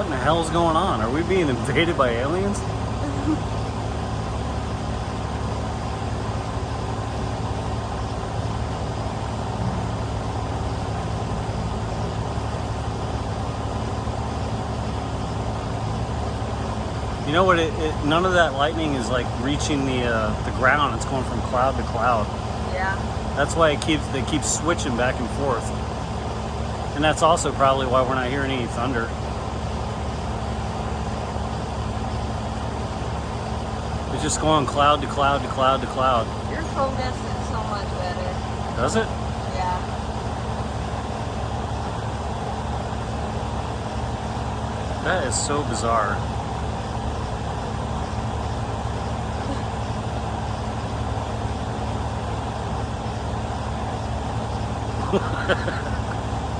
What in the hell is going on? Are we being invaded by aliens? You know what? None of that lightning is like reaching the ground. It's going from cloud to cloud. Yeah. That's why they keep switching back and forth. And that's also probably why we're not hearing any thunder. It's just going cloud to cloud to cloud to cloud. Your focus is so much better. Does it? Yeah. That is so bizarre.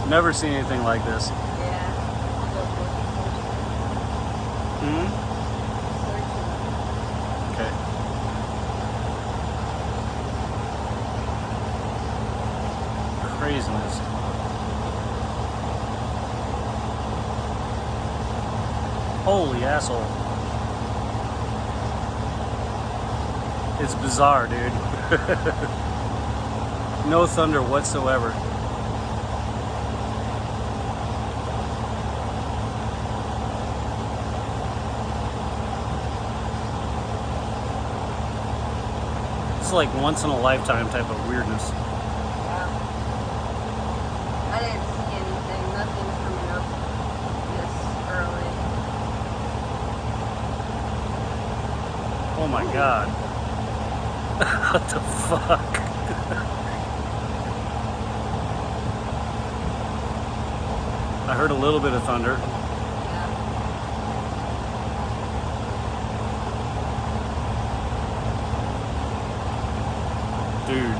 Never seen anything like this. Yeah. Hmm? Okay. Craziness. Holy asshole. It's bizarre, dude. No thunder whatsoever. It's like once in a lifetime type of weirdness. Yeah. I didn't see anything. Nothing's coming up this early. Oh my god. What the fuck? I heard a little bit of thunder. Yeah. Dude.